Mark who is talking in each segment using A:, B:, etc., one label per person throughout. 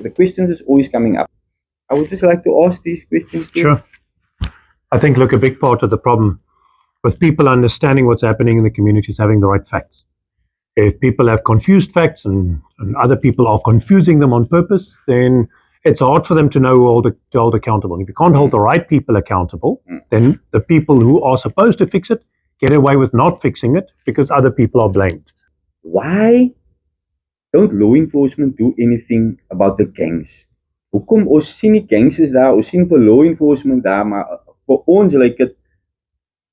A: the questions is always coming up. I would just like to ask these questions.
B: Sure. I think, look, a big part of the problem with people understanding what's happening in the community is having the right facts. If people have confused facts and other people are confusing them on purpose, then it's hard for them to know who to hold accountable. And if you can't hold the right people accountable, then the people who are supposed to fix it get away with not fixing it because other people are blamed.
A: Why don't law enforcement do anything about the gangs? Hoekom ons sien die gangsters daar, ons sien vir law enforcement daar, maar vir ons lyk dit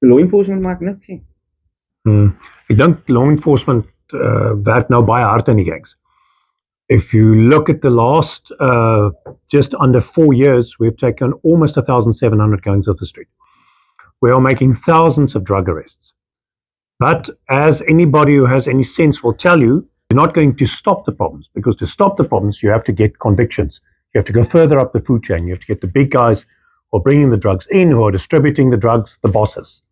A: law enforcement maak niks nie.
B: Ek dink law enforcement werk nou baie hard in die gangs. If you look at the last just under 4 years, we've taken almost 1,700 gangs off the street. We are making thousands of drug arrests. But as anybody who has any sense will tell you, you're not going to stop the problems, because to stop the problems, you have to get convictions. You have to go further up the food chain. You have to get the big guys who are bringing the drugs in, who are distributing the drugs, the bosses.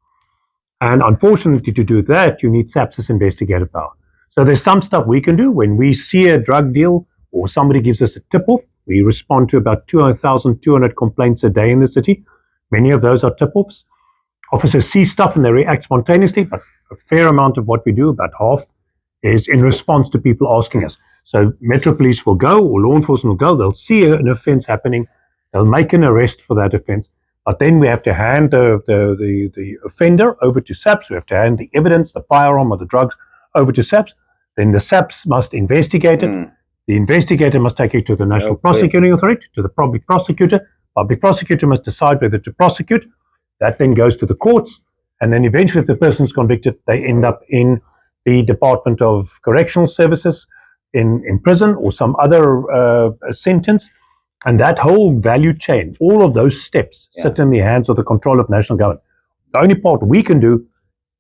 B: And unfortunately, to do that, you need SAPS's investigative power. So there's some stuff we can do. When we see a drug deal or somebody gives us a tip-off, we respond to about 2,200 complaints a day in the city. Many of those are tip-offs. Officers see stuff and they react spontaneously, but a fair amount of what we do, about half, is in response to people asking us. So Metro Police will go, or law enforcement will go, they'll see an offence happening, they'll make an arrest for that offence, but then we have to hand the offender over to SAPS, we have to hand the evidence, the firearm or the drugs, over to SAPS, then the SAPS must investigate it, the investigator must take it to the National Prosecuting Authority, to the public prosecutor must decide whether to prosecute, that then goes to the courts, and then eventually if the person's convicted, they end up in the Department of Correctional Services, in prison or some other sentence, and that whole value chain, all of those steps sit in the hands of the control of national government. The only part we can do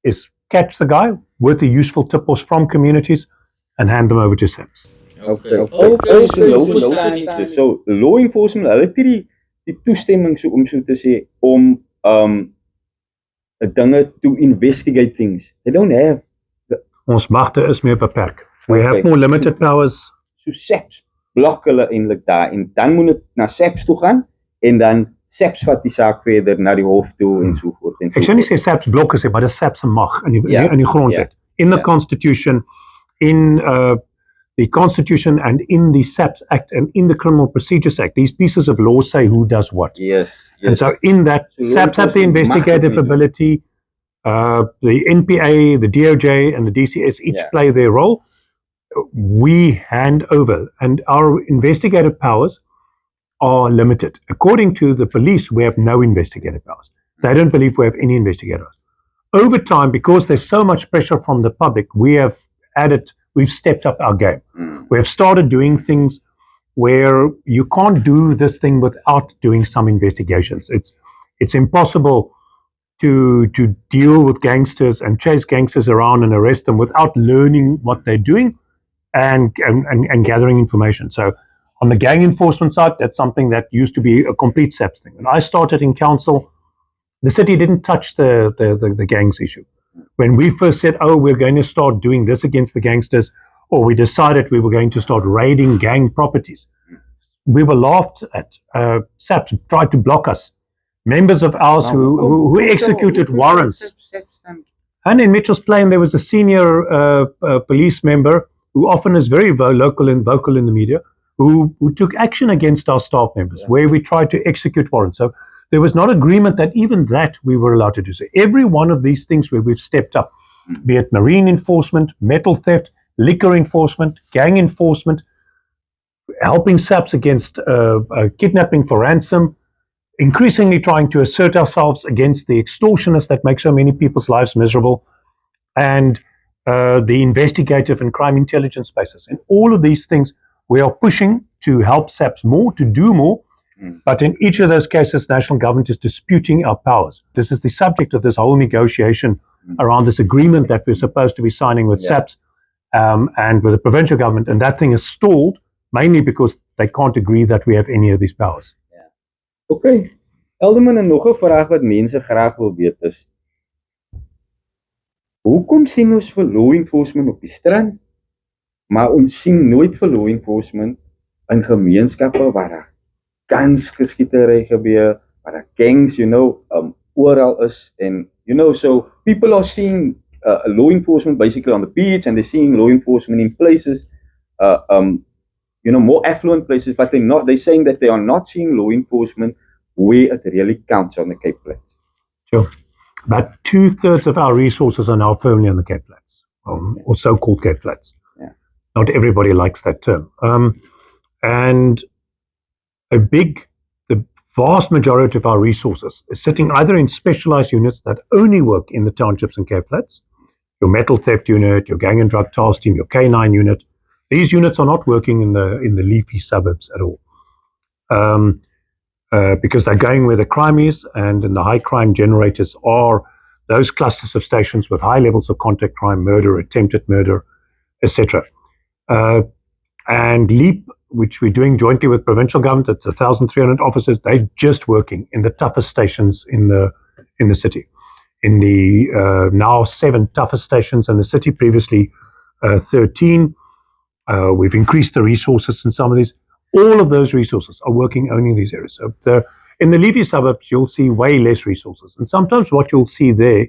B: is catch the guy with the useful tip-offs from communities and hand them over to SAPS.
A: Okay. So law enforcement, hulle het die toestemming so om so te sê om dinge to investigate things. They don't have.
B: Ons magte is meer beperk. We have more limited powers.
A: So SAPS blok hulle eintlik daar en dan moet dit na SAPS toe gaan en dan SAPS vat die saak verder na die hof toe en so voort.
B: Ek sou nie sê SAPS blok is, maar dit is SAPS se mag in die grondwet. In the Constitution, in the Constitution and in the SAPS Act and in the Criminal Procedures Act, these pieces of law say who does what.
A: Yes.
B: And so in that, SAPS have the investigative ability, the NPA, the DOJ and the DCS each play their role. We hand over, and our investigative powers are limited. According to the police, we have no investigative powers. They don't believe we have any investigators. Over time, because there's so much pressure from the public, we've stepped up our game. We have started doing things where you can't do this thing without doing some investigations. It's impossible to deal with gangsters and chase gangsters around and arrest them without learning what they're doing and gathering information. So on the gang enforcement side, that's something that used to be a complete SAPS thing. When I started in council, the city didn't touch the gangs issue. When we first said, we're going to start doing this against the gangsters, or we decided we were going to start raiding gang properties, we were laughed at. SAPS tried to block us. Members of ours who executed warrants. And in Mitchell's Plain, there was a senior police member who often is very vocal in the media, who took action against our staff members, where we tried to execute warrants. So there was not agreement that even that we were allowed to do. So every one of these things where we've stepped up, be it marine enforcement, metal theft, liquor enforcement, gang enforcement, helping SAPS against kidnapping for ransom, increasingly trying to assert ourselves against the extortionists that make so many people's lives miserable, and the investigative and crime intelligence spaces. In all of these things, we are pushing to help SAPS more, to do more, but in each of those cases, national government is disputing our powers. This is the subject of this whole negotiation around this agreement that we're supposed to be signing with SAPS and with the provincial government, and that thing is stalled, mainly because they can't agree that we have any of these powers.
A: Okay, Alderman, en nog 'n vraag wat mense graag wil weet is, hoekom sien ons vir law enforcement op die strand, maar ons sien nooit vir law enforcement in gemeenskappe waar daar kansgeskietery gebeur, waar daar gangs, oral is, and so people are seeing law enforcement basically on the beach, and they're seeing law enforcement in places, more affluent places, but they're saying that they are not seeing law enforcement where it really counts on the Cape Flats.
B: Sure. About 2/3 of our resources are now firmly on the Cape Flats, or so-called Cape Flats.
A: Yeah.
B: Not everybody likes that term. And the vast majority of our resources is sitting either in specialized units that only work in the townships and Cape Flats, your metal theft unit, your gang and drug task team, your K9 unit. These units are not working in the leafy suburbs at all. Because they're going where the crime is, and in the high crime generators are those clusters of stations with high levels of contact crime, murder, attempted murder, etc. And LEAP, which we're doing jointly with provincial government, it's 1,300 officers. They're just working in the toughest stations in the city. In the now 7 toughest stations in the city, previously 13. We've increased the resources in some of these. All of those resources are working only in these areas. So in the leafy suburbs, you'll see way less resources. And sometimes what you'll see there,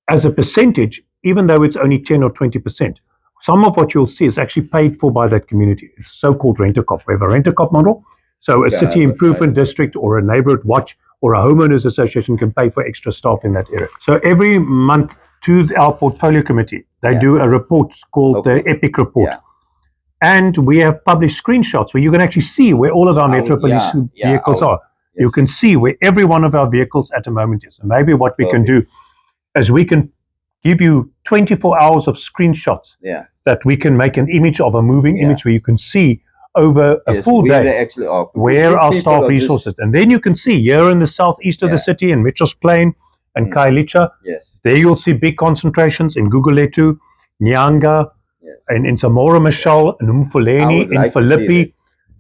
B: as a percentage, even though it's only 10 or 20%, some of what you'll see is actually paid for by that community. It's so-called rent-a-cop. We have a rent-a-cop model. So a city improvement district or a neighborhood watch or a homeowners association can pay for extra staff in that area. So every month to our portfolio committee, they do a report called the EPIC report.
A: Yeah.
B: And we have published screenshots where you can actually see where all of our Metro Police vehicles are. Yes. You can see where every one of our vehicles at the moment is. And maybe what we can do is we can give you 24 hours of screenshots that we can make an image of, a moving image where you can see over a full day where our staff resources. And then you can see here in the southeast of the city, in Mitchells Plain and Khayelitsha, there you'll see big concentrations in Gugulethu, Nyanga, and in Samora Machel, in Umfuleni, in Philippi,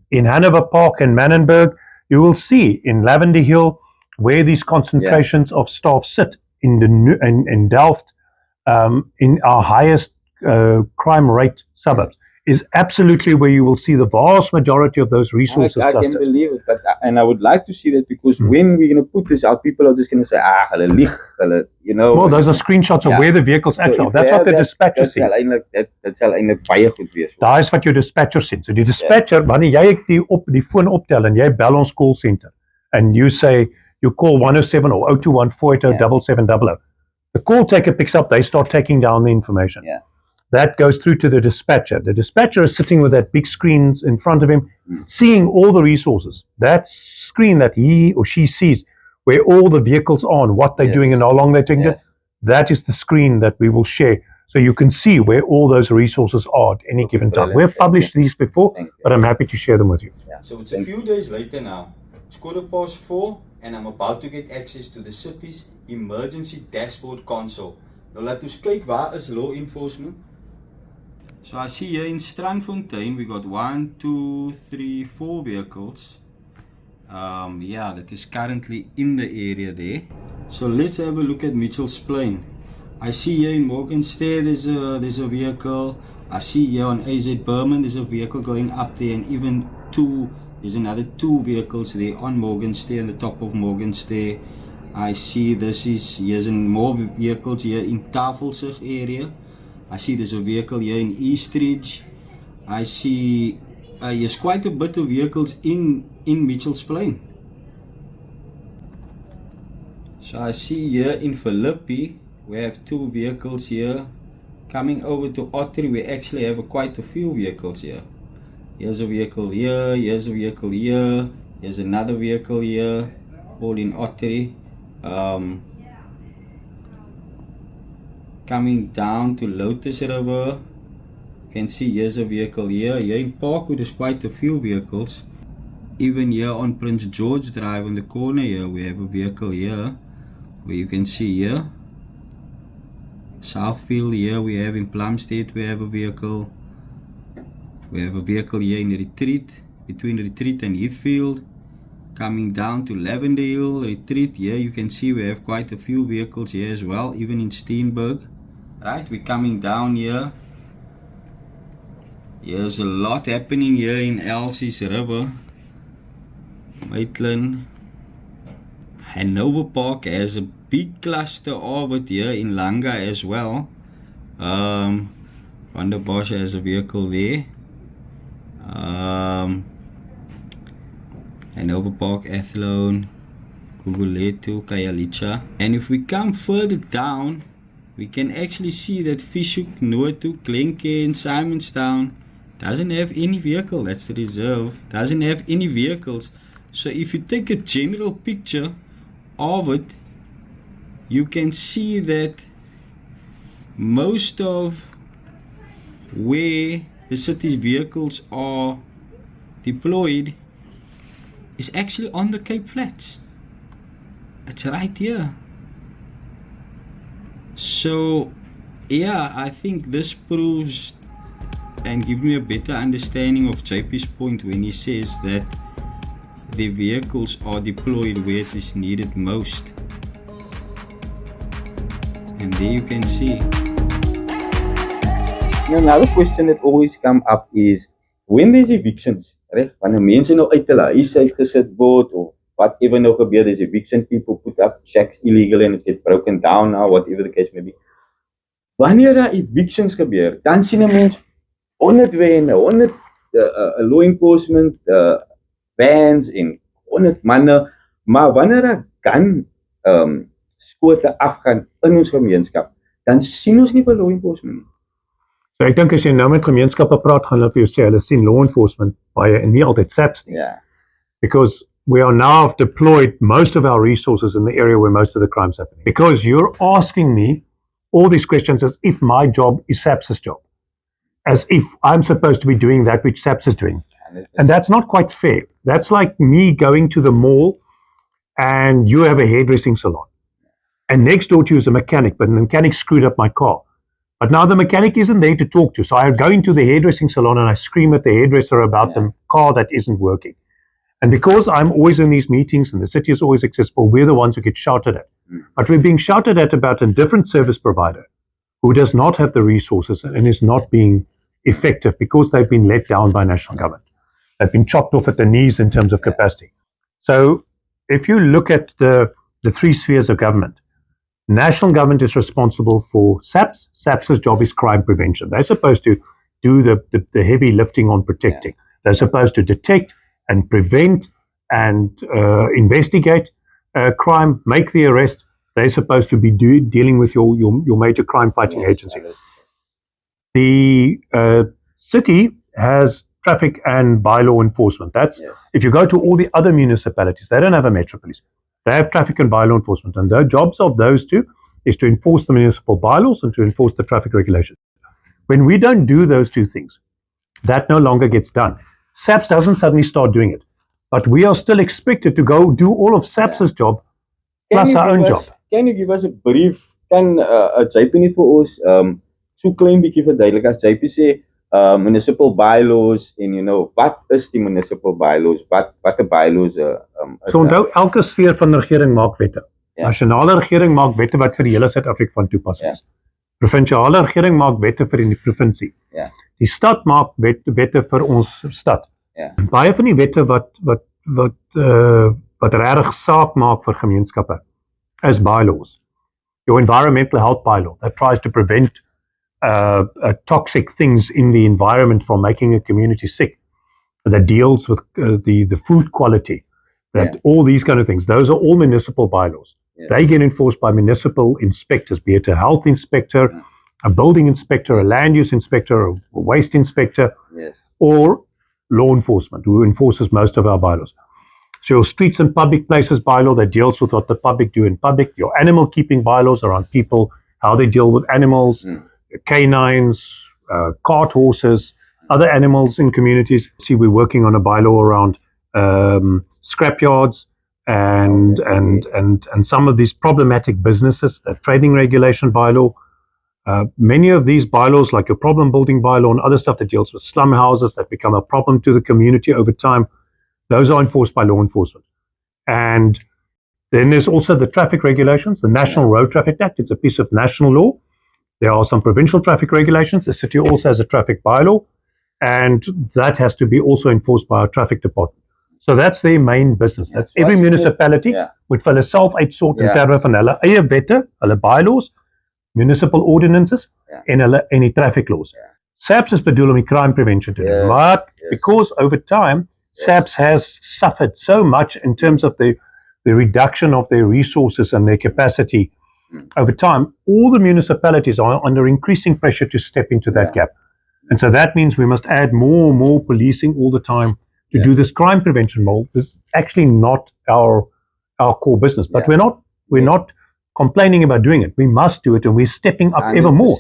B: in Hanover Park and Manenberg. You will see in Lavender Hill where these concentrations of staff sit in Delft, in our highest crime rate suburbs, is absolutely where you will see the vast majority of those resources clustered.
A: I can believe it, and I would like to see that, because when we're going to put this out, people are just going to say, hulle lieg,
B: Well, those are screenshots of where the vehicles actually are. That's what the dispatcher sees.
A: Dit sal eintlik baie goed wees.
B: Daar is wat jou dispatcher sien. So die dispatcher, wanneer jy die foon optel en jy bel ons call center, and you say, you call 107 or 021 480 7700, the call taker picks up, they start taking down the information. That goes through to the dispatcher. The dispatcher is sitting with that big screens in front of him, seeing all the resources. That screen that he or she sees, where all the vehicles are and what they're doing and how long they're taking it, that is the screen that we will share. So you can see where all those resources are at any given time. We've published these before, but I'm happy to share them with you.
C: So it's a few days later now. It's 4:15, and I'm about to get access to the city's emergency dashboard console. Nou laat ons kyk, waar is law enforcement? So I see here in Strandfontein we got 1, 2, 3, 4 vehicles. That is currently in the area there. So let's have a look at Mitchells Plain. I see here in Morgenstead there's a vehicle. I see here on AZ Berman there's a vehicle going up there, and even there's another 2 vehicles there on Morgenstead, on the top of Morgenstead. I see here's more vehicles here in Tafelsig area. I see there's a vehicle here in Eastridge. I see there's quite a bit of vehicles in Mitchells Plain. So I see here in Philippi we have 2 vehicles here. Coming over to Ottery we actually have quite a few vehicles here. Here's a vehicle here, here's a vehicle here, here's another vehicle here, all in Ottery. Coming down to Lotus River, you can see here's a vehicle here. Here in Parkwood there's quite a few vehicles. Even here on Prince George Drive in the corner here we have a vehicle here, where you can see here. Southfield here we have in Plumstead we have a vehicle. We have a vehicle here in Retreat, between Retreat and Heathfield. Coming down to Lavender Hill, Retreat, here you can see we have quite a few vehicles here as well, even in Steenberg. Right, we're coming down here. There's a lot happening here in Elsie's River. Maitland. Hanover Park has a big cluster of it here in Langa as well. Van der Bosch has a vehicle there. Hanover Park, Athlone, Guguletu, Khayelitsha. And if we come further down, we can actually see that Fish Hoek, Noordhoek, Glencairn, Simonstown doesn't have any vehicle. That's the reserve. Doesn't have any vehicles. So if you take a general picture of it, you can see that most of where the city's vehicles are deployed is actually on the Cape Flats. It's right here. So yeah, I think this proves and gives me a better understanding of JP's point when he says that the vehicles are deployed where it is needed most. And there you can see.
A: Another question that always come up is when there's evictions, right? Wanneer mense nou uit hulle huis uitgesit word of whatever nou gebeur, there's eviction, people put up shacks illegally and it gets broken down now, whatever the case may be. Wanneer daar evictions gebeur, dan sien 'n mens 100 wenne, 100 law enforcement vans en 100 manne, maar wanneer daar gun skote afgaan in ons gemeenskap, dan sien ons nie vir law enforcement nie.
B: So ek dink as jy nou met gemeenskappe praat, gaan hulle vir jou sê hulle sien law enforcement baie en nie altyd SAPS nie.
A: Yeah.
B: Because we are now deployed most of our resources in the area where most of the crime's happening. Because you're asking me all these questions as if my job is SAPS's job. As if I'm supposed to be doing that which SAPS is doing. And that's not quite fair. That's like me going to the mall and you have a hairdressing salon. And next door to you is a mechanic, but the mechanic screwed up my car. But now the mechanic isn't there to talk to. So I go into the hairdressing salon and I scream at the hairdresser about the car that isn't working. And because I'm always in these meetings and the city is always accessible, we're the ones who get shouted at. But we're being shouted at about a different service provider who does not have the resources and is not being effective because they've been let down by national government. They've been chopped off at the knees in terms of capacity. So if you look at the three spheres of government, national government is responsible for SAPS. SAPS's job is crime prevention. They're supposed to do the heavy lifting on protecting. They're supposed to detect and prevent and investigate crime, make the arrest. They're supposed to be dealing with your major crime fighting agency. The city has traffic and bylaw enforcement. That's if you go to all the other municipalities, they don't have a metro police. They have traffic and bylaw enforcement, and the jobs of those two is to enforce the municipal bylaws and to enforce the traffic regulations. When we don't do those two things, that no longer gets done. SAPS doesn't suddenly start doing it, but we are still expected to go do all of SAPS's job plus our own job.
A: Can you give us a brief? Kan JP net vir ons so klein bietjie verduidelik as JP sê municipal bylaws en wat is die municipal bylaws? Watter bylaws
B: So onthou, elke sfeer van die regering maak wette. Nasionale regering maak wette wat vir die hele Suid-Afrika van toepassing is. Provinsiale regering maak wette vir die provinsie. Die stad maak wette vir ons stad. Baie van die wette wat regtig saak maak vir gemeenskappe is bylaws. Your environmental health bylaw that tries to prevent toxic things in the environment from making a community sick, that deals with the food quality, that all these kind of things. Those are all municipal bylaws. They get enforced by municipal inspectors, be it a health inspector, a building inspector, a land use inspector, a waste inspector, or law enforcement, who enforces most of our bylaws. So your streets and public places bylaw that deals with what the public do in public, your animal keeping bylaws around people, how they deal with animals, canines, cart horses, other animals in communities. See, we're working on a bylaw around scrapyards and some of these problematic businesses, the trading regulation bylaw. Many of these bylaws, like your problem building bylaw and other stuff that deals with slum houses that become a problem to the community over time, those are enforced by law enforcement. And then there's also the traffic regulations, the National Road Traffic Act. It's a piece of national law. There are some provincial traffic regulations. The city also has a traffic bylaw. and that has to be also enforced by our traffic department. So that's their main business. That's every municipality moet vir hulle self uitsort in terme van hulle eie wette, hulle bylaws, municipal ordinances en die traffic laws. SAPS is bedoel om die crime prevention to do. But because over time, SAPS has suffered so much in terms of the reduction of their resources and their capacity over time, all the municipalities are under increasing pressure to step into that gap. And so that means we must add more and more policing all the time to do this crime prevention role. This is actually not our core business, but we're not complaining about doing it. We must do it, and we're stepping up ever more.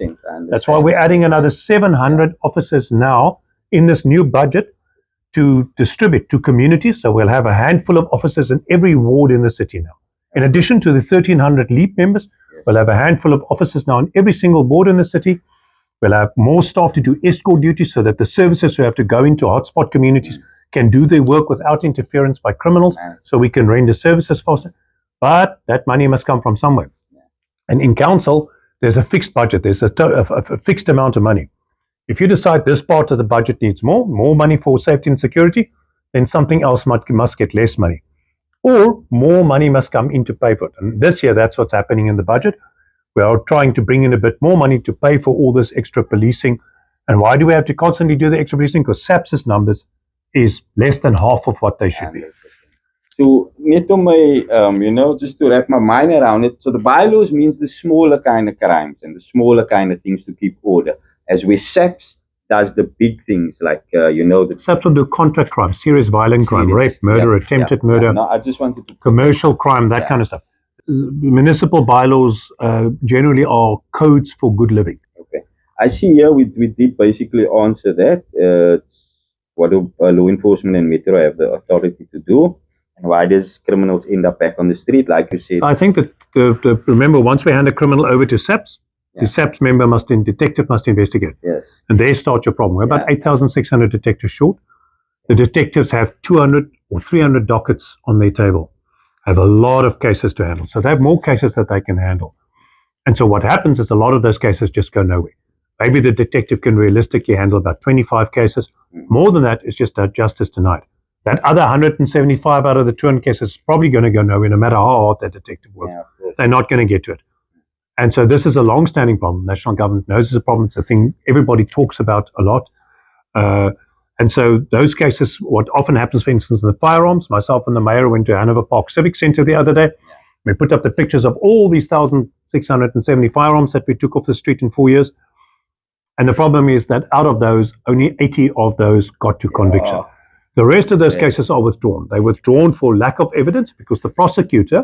B: That's why we're adding another 700 officers now in this new budget to distribute to communities. So we'll have a handful of officers in every ward in the city now. In addition to the 1,300 LEAP members, we'll have a handful of officers now in every single ward in the city. We'll have more staff to do escort duties so that the services who have to go into hotspot communities can do their work without interference by criminals, so we can render services faster. But that money must come from somewhere. And in council, there's a fixed budget. There's a fixed amount of money. If you decide this part of the budget needs more money for safety and security, then something else must get less money. Or more money must come in to pay for it. And this year, that's what's happening in the budget. We are trying to bring in a bit more money to pay for all this extra policing. And why do we have to constantly do the extra policing? Because SAPS's numbers is less than half of what they should be.
A: So, net om my, just to wrap my mind around it, so the bylaws means the smaller kind of crimes and the smaller kind of things to keep order. As where SAPS does the big things like, the...
B: SAPS will do contract crime, serious violent crime, rape, murder, attempted murder,
A: No, I just wanted to...
B: commercial crime, that kind of stuff. Municipal bylaws generally are codes for good living.
A: Okay. I see here we did basically answer that. What do law enforcement and Metro have the authority to do? And why does criminals end up back on the street, like you said?
B: I think that, remember, once we hand a criminal over to SAPS, the SAPS detective must investigate.
A: Yes.
B: And there starts your problem. We're about 8,600 detectives short. The detectives have 200 or 300 dockets on their table, have a lot of cases to handle. So they have more cases that they can handle. And so what happens is a lot of those cases just go nowhere. Maybe the detective can realistically handle about 25 cases. More than that is just justice denied. That other 175 out of the 200 cases is probably going to go nowhere, no matter how hard that detective works. They're not going to get to it. And so this is a long-standing problem. National government knows it's a problem. It's a thing everybody talks about a lot. And so those cases, what often happens, for instance, in the firearms, myself and the mayor went to Hanover Park Civic Center the other day. We put up the pictures of all these 1,670 firearms that we took off the street in 4 years. And the problem is that out of those, only 80 of those got to conviction. The rest of those cases are withdrawn. They're withdrawn for lack of evidence because the prosecutor,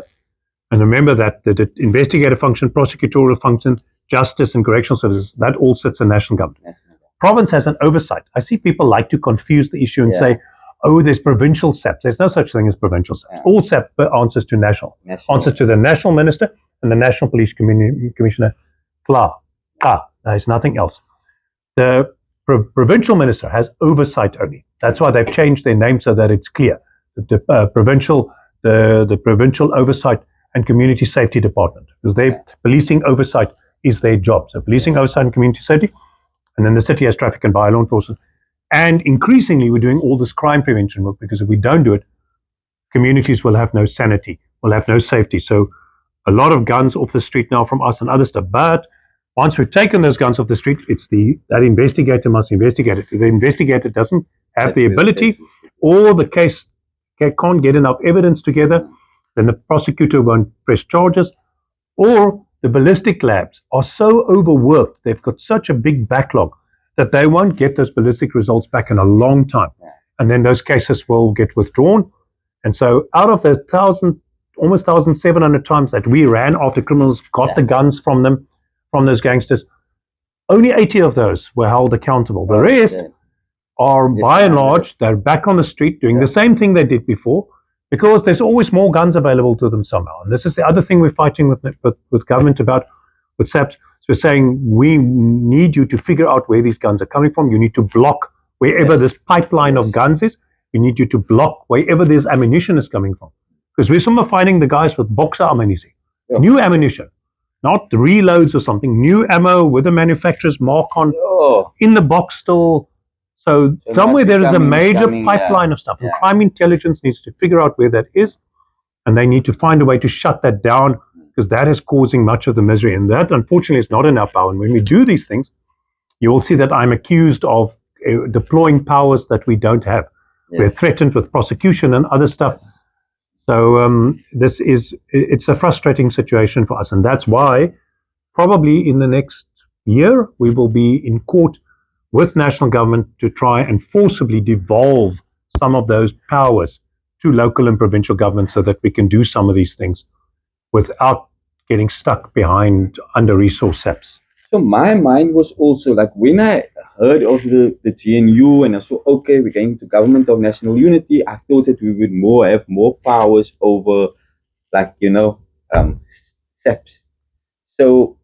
B: and remember that the investigative function, prosecutorial function, justice and correctional services, that all sits in national government. Province has an oversight. I see people like to confuse the issue and say, oh, there's provincial SAPS. There's no such thing as provincial SAPS. All SAPS answers to national. Answers to the national minister and the national police commissioner. There's nothing else. The provincial minister has oversight only. That's why they've changed their name so that it's clear. The provincial oversight and community safety department, because their policing oversight is their job. So policing oversight and community safety, and then the city has traffic and bylaw enforcement. And increasingly, we're doing all this crime prevention work, because if we don't do it, communities will have no sanity, will have no safety. So a lot of guns off the street now from us and other stuff. But once we've taken those guns off the street, it's that investigator must investigate it. If the investigator doesn't have the ability, or the case can't get enough evidence together, then the prosecutor won't press charges, or the ballistic labs are so overworked, they've got such a big backlog that they won't get those ballistic results back in a long time. And then those cases will get withdrawn. And so out of the almost 1,700 times that we ran after criminals, got the guns from them, from those gangsters, only 80 of those were held accountable. The rest are, by and large, they're back on the street doing the same thing they did before, because there's always more guns available to them somehow. And this is the other thing we're fighting with government about, with SAPS. So we're saying, we need you to figure out where these guns are coming from. You need to block wherever this pipeline of guns is. We need you to block wherever this ammunition is coming from. Because we're somehow finding the guys with boxer ammunition, new ammunition, not reloads or something, new ammo with the manufacturer's mark on, in the box still. So
A: So
B: somewhere
A: must
B: there is a
A: becoming-
B: major
A: becoming,
B: pipeline of stuff, and
A: yeah.
B: crime intelligence needs to figure out where that is, and they need to find a way to shut that down, because that is causing much of the misery, and that unfortunately is not in our power. And when we do these things, you will see that I'm accused of deploying powers that we don't have.
A: Yes.
B: We're threatened with prosecution and other stuff. So it's a frustrating situation for us, and that's why probably in the next year we will be in court with national government to try and forcibly devolve some of those powers to local and provincial government, so that we can do some of these things without getting stuck behind under-resourced SAPs.
A: So my mind was also like, when I heard of the GNU and I saw, okay, we're going to government of national unity, I thought that we would have more powers over, like, SAPs. So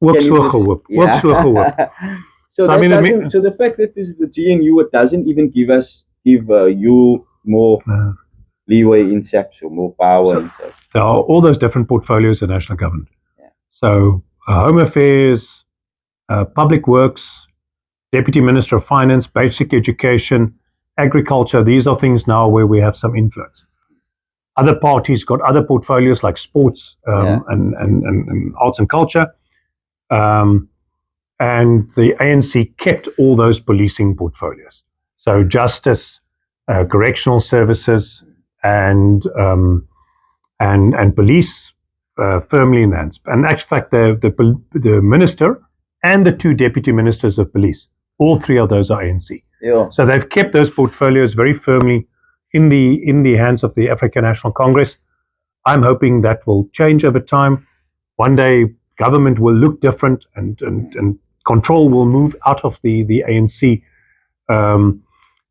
B: Works
A: can you just-
B: work.
A: yeah. So
B: So, I
A: that
B: mean,
A: doesn't, so the fact that this is the GNU, it doesn't even give you more leeway in SAPs or more power
B: So-
A: in SAPs.
B: There are all those different portfolios in national government.
A: Yeah.
B: So Home Affairs, Public Works, Deputy Minister of Finance, Basic Education, Agriculture. These are things now where we have some influence. Other parties got other portfolios like sports and arts and culture. And the ANC kept all those policing portfolios. So justice, correctional services, and police firmly in the hands. And in fact, the minister and the two deputy ministers of police, all three of those are ANC.
A: Yeah.
B: So they've kept those portfolios very firmly in the hands of the African National Congress. I'm hoping that will change over time. One day, government will look different, and control will move out of the ANC,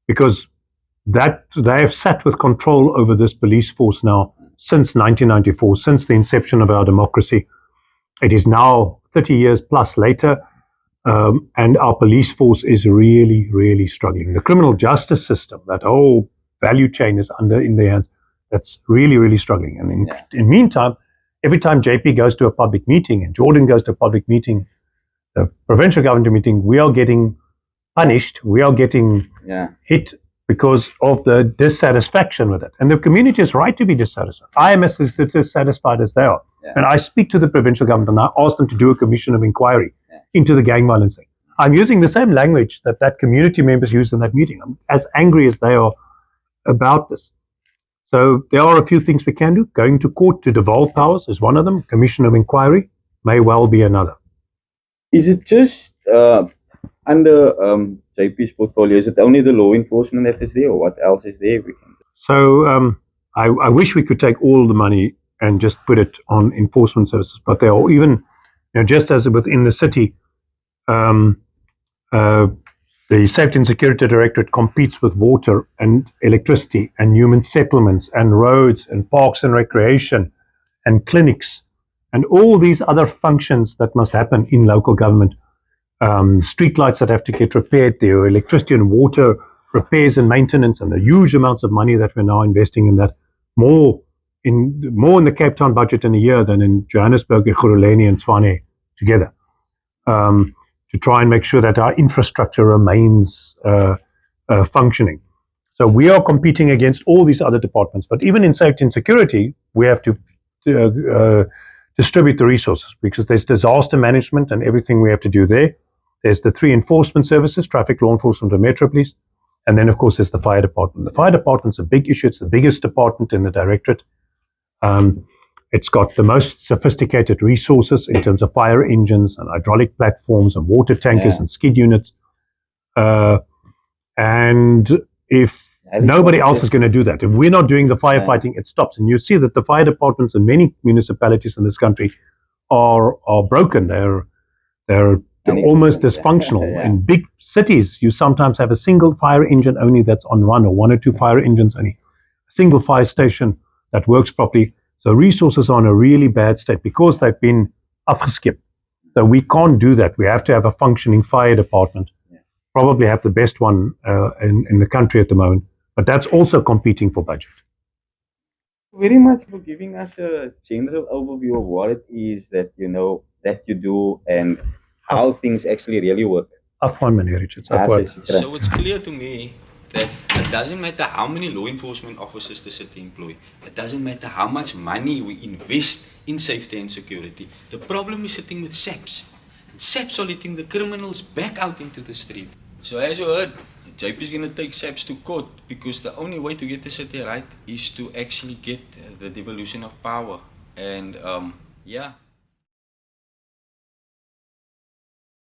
B: because that they have sat with control over this police force now since 1994, since the inception of our democracy. It is now 30 years plus later, and our police force is really, really struggling. The criminal justice system, that whole value chain is in their hands. That's really, really struggling. And in the meantime, every time JP goes to a public meeting and Jordan goes to a public meeting, the provincial government meeting, we are getting punished. We are getting hit because of the dissatisfaction with it. And the community is right to be dissatisfied. I am as dissatisfied as they are. And I speak to the provincial government and I ask them to do a commission of inquiry into the gang violence thing. I'm using the same language that community members used in that meeting. I'm as angry as they are about this. So there are a few things we can do. Going to court to devolve powers is one of them. Commission of inquiry may well be another.
A: Is it just under JP's portfolio? Is it only the law enforcement that is there, or what else is there?
B: So I wish we could take all the money and just put it on enforcement services, but there are even, just as within the city, the Safety and Security Directorate competes with water and electricity and human settlements and roads and parks and recreation and clinics and all these other functions that must happen in local government. Street lights that have to get repaired, the electricity and water repairs and maintenance, and the huge amounts of money that we're now investing in that, more in the Cape Town budget in a year than in Johannesburg, Ekurhuleni and Tshwane together. To try and make sure that our infrastructure remains functioning. So we are competing against all these other departments, but even in safety and security, we have to distribute the resources, because there's disaster management and everything we have to do there. There's the three enforcement services, traffic, law enforcement, and Metro Police. And then, of course, there's the fire department. The fire department's a big issue. It's the biggest department in the directorate. It's got the most sophisticated resources in terms of fire engines and hydraulic platforms and water tankers and skid units. And if nobody else is going to do that, if we're not doing the firefighting, it stops. And you see that the fire departments in many municipalities in this country are broken. They're almost dysfunctional. In big cities, you sometimes have a single fire engine only that's on run, or one or two fire engines only. A single fire station that works properly. So resources are in a really bad state because they've been afgeskipt. So we can't do that. We have to have a functioning fire department. Probably have the best one in the country at the moment. But that's also competing for budget.
A: Very much for giving us a general overview of what it is that that you do and how things actually really work.
B: Afwan meneer Richards,
A: Ja,
B: afwan.
A: seker.
C: So it's clear to me that it doesn't matter how many law enforcement officers the city employ. It doesn't matter how much money we invest in safety and security. The problem is sitting with SAPs. And SAPs are letting the criminals back out into the street. So as you heard, JP is going to take SAPs to court because the only way to get the city right is to actually get the devolution of power. And yeah.